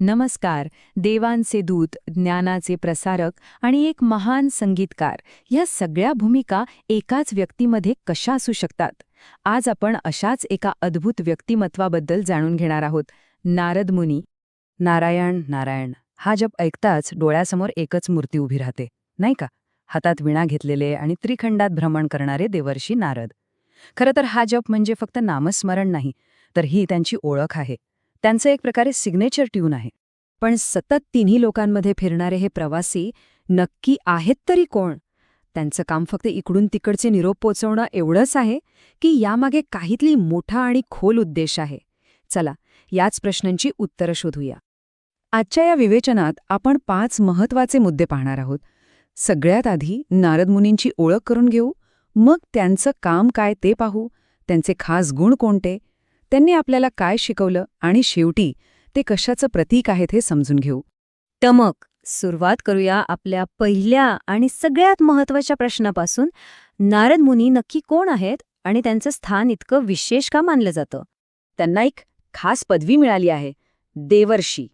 नमस्कार. देवांचे दूत, ज्ञानाचे प्रसारक आणि एक महान संगीतकार ह्या सगळ्या भूमिका एकाच व्यक्तीमध्ये कशा असू शकतात? आज आपण अशाच एका अद्भुत व्यक्तिमत्वाबद्दल जाणून घेणार आहोत. नारद मुनी. नारायण नारायण हा जप ऐकताच डोळ्यासमोर एकच मूर्ती उभी राहते, नाही का? हातात विणा घेतलेले आणि त्रिखंडात भ्रमण करणारे देवर्षी नारद. खरं तर हा जप म्हणजे फक्त नामस्मरण नाही, तर ही त्यांची ओळख आहे. त्यांचं एक प्रकारे सिग्नेचर ट्यून आहे. पण सतत तिन्ही लोकांमध्ये फिरणारे हे प्रवासी नक्की आहेत तरी कोण? त्यांचं काम फक्त इकडून तिकडचे निरोप पोचवणं एवढंच आहे की यामागे काहीतरी मोठा आणि खोल उद्देश आहे? चला, याच प्रश्नांची उत्तरं शोधूया. आजच्या या विवेचनात आपण 5 महत्त्वाचे मुद्दे पाहणार आहोत. सगळ्यात आधी नारद मुनींची ओळख करून घेऊ, मग त्यांचं काम काय ते पाहू, त्यांचे खास गुण कोणते, त्यांनी आपल्याला काय शिकवलं आणि शेवटी ते कशाचं प्रतीक आहेत हे समजून घेऊ. तर मग सुरुवात करूया आपल्या पहिल्या आणि सगळ्यात महत्त्वाच्या प्रश्नापासून. नारद मुनी नक्की कोण आहेत आणि त्यांचं स्थान इतकं विशेष का मानलं जातं? त्यांना एक खास पदवी मिळाली आहे, देवर्षी.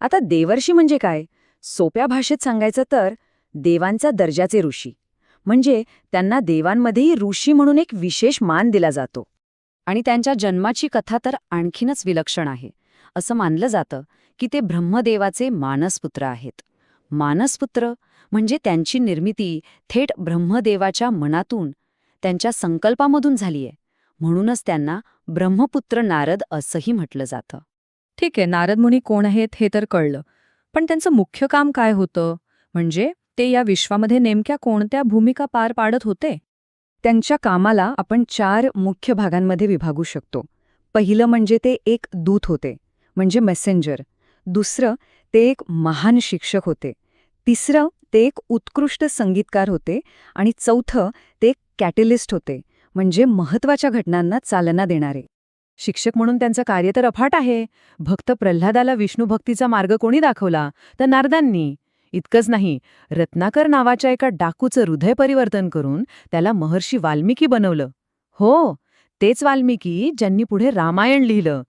आता देवर्षी म्हणजे काय? सोप्या भाषेत सांगायचं तर देवांचा दर्जाचे ऋषी. म्हणजे त्यांना देवांमध्येही ऋषी म्हणून एक विशेष मान दिला जातो. आणि त्यांच्या जन्माची कथा तर आणखीनच विलक्षण आहे. असं मानलं जातं की ते ब्रह्मदेवाचे मानसपुत्र आहेत. मानसपुत्र म्हणजे त्यांची निर्मिती थेट ब्रह्मदेवाच्या मनातून, त्यांच्या संकल्पामधून झालीय. म्हणूनच त्यांना ब्रह्मपुत्र नारद असंही म्हटलं जातं. ठीक आहे, नारद मुनी कोण आहेत हे तर कळलं, पण त्यांचं मुख्य काम काय होतं? म्हणजे ते या विश्वामध्ये नेमक्या कोणत्या भूमिका पार पाडत होते? त्यांच्या कामाला आपण 4 मुख्य भागांमध्ये विभागू शकतो. पहिलं म्हणजे ते एक दूत होते, म्हणजे मेसेंजर. दुसरं, ते एक महान शिक्षक होते. तिसरं, ते एक उत्कृष्ट संगीतकार होते. आणि चौथं, ते एक कॅटलिस्ट होते, म्हणजे महत्त्वाच्या घटनांना चालना देणारे. शिक्षक म्हणून त्यांचं कार्य तर अफाट आहे. भक्त प्रल्हादाला विष्णुभक्तीचा मार्ग कोणी दाखवला? तर नारदांनी. इतकंच नाही, रत्नाकर नावाच्या एका डाकूचं हृदय परिवर्तन करून त्याला महर्षी वाल्मिकी बनवलं. हो, तेच वाल्मिकी ज्यांनी पुढे रामायण लिहिलं.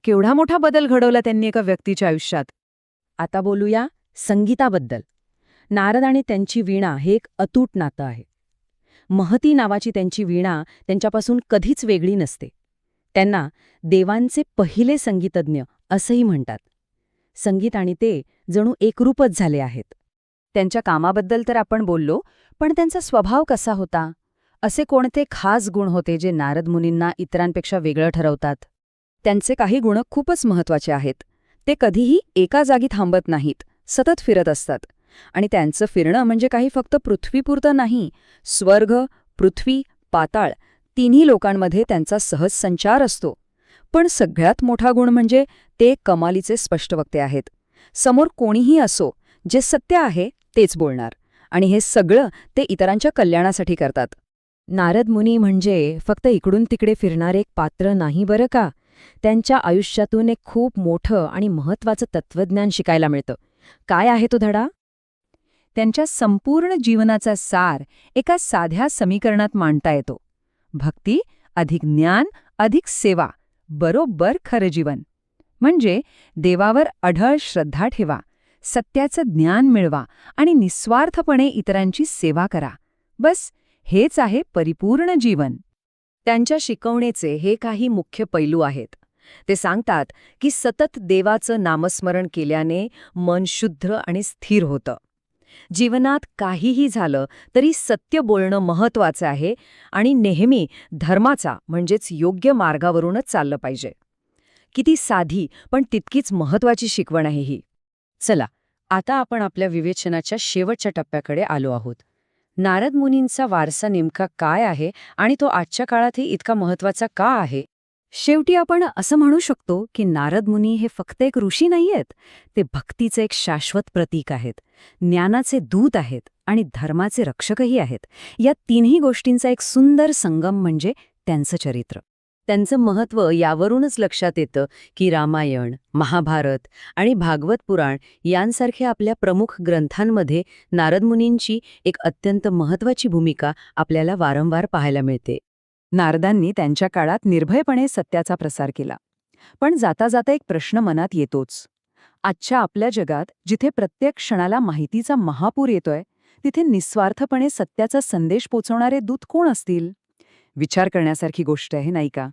केवढा मोठा बदल घडवला त्यांनी एका व्यक्तीच्या आयुष्यात. आता बोलूया संगीताबद्दल. नारद आणि त्यांची वीणा हे एक अतूट नातं आहे. महती नावाची त्यांची वीणा त्यांच्यापासून कधीच वेगळी नसते. त्यांना देवांचे पहिले संगीतज्ञ असंही म्हणतात. संगीत आणि ते जणू एकरूपच झाले आहेत. त्यांच्या कामाबद्दल तर आपण बोललो, पण त्यांचा स्वभाव कसा होता? असे कोणते खास गुण होते जे नारद मुनींना इतरांपेक्षा वेगळं ठरवतात? त्यांचे काही गुण खूपच महत्त्वाचे आहेत. ते कधीही एका जागी थांबत नाहीत, सतत फिरत असतात. आणि त्यांचं फिरणं म्हणजे काही फक्त पृथ्वीपुरतं नाही. स्वर्ग, पृथ्वी, पाताळ तिन्ही लोकांमध्ये त्यांचा सहज संचार असतो. पण सगळ्यात मोठा गुण म्हणजे ते कमालीचे स्पष्टवक्ते आहेत. समोर कोणीही असो, जे सत्य आहे तेच बोलणार. आणि हे सगळं ते इतरांच्या कल्याणासाठी करतात. नारद मुनी म्हणजे फक्त इकडून तिकडे फिरणारे एक पात्र नाही बरं का. त्यांच्या आयुष्यातून एक खूप मोठं आणि महत्त्वाचं तत्त्वज्ञान शिकायला मिळतं. काय आहे तो धडा? त्यांच्या संपूर्ण जीवनाचा सार एका साध्या समीकरणात मांडता येतो. भक्ती अधिक ज्ञान अधिक सेवा बरोबर खरं जीवन. म्हणजे देवावर अढळ श्रद्धा ठेवा, सत्याचं ज्ञान मिळवा आणि निस्वार्थपणे इतरांची सेवा करा. बस हेच आहे परिपूर्ण जीवन. त्यांच्या शिकवणेचे हे काही मुख्य पैलू आहेत. ते सांगतात की सतत देवाचं नामस्मरण केल्याने मन शुद्ध आणि स्थिर होतं. जीवनात काहीही झालं तरी सत्य बोलणं महत्त्वाचं आहे आणि नेहमी धर्माचा म्हणजेच योग्य मार्गावरूनच चाललं पाहिजे. किती साधी पण तितकीच महत्त्वाची शिकवण आहे ही. चला, आता आपण आपल्या विवेचनाच्या शेवटच्या टप्प्याकडे आलो आहोत. नारद मुनींचा वारसा नेमका काय आहे आणि तो आजच्या काळातही इतका महत्त्वाचा का आहे? शेवटी आपण असं म्हणू शकतो की नारद मुनी हे फक्त एक ऋषी नाहीयेत. ते भक्तीचे एक शाश्वत प्रतीक आहेत, ज्ञानाचे दूत आहेत आणि धर्माचे रक्षकही आहेत. या तिन्ही गोष्टींचा एक सुंदर संगम म्हणजे त्यांचं चरित्र. त्यांचं महत्त्व यावरूनच लक्षात येतं की रामायण, महाभारत आणि भागवत पुराण यांसारख्या आपल्या प्रमुख ग्रंथांमध्ये नारद मुनींची एक अत्यंत महत्त्वाची भूमिका आपल्याला वारंवार पाहायला मिळते. नारदांनी त्यांच्या काळात निर्भयपणे सत्याचा प्रसार केला. पण जाता जाता एक प्रश्न मनात येतोच. आजच्या आपल्या जगात जिथे प्रत्येक क्षणाला माहितीचा महापूर येतोय, तिथे निस्वार्थपणे सत्याचा संदेश पोचवणारे दूत कोण असतील? विचार करण्यासारखी गोष्ट आहे, नाही का?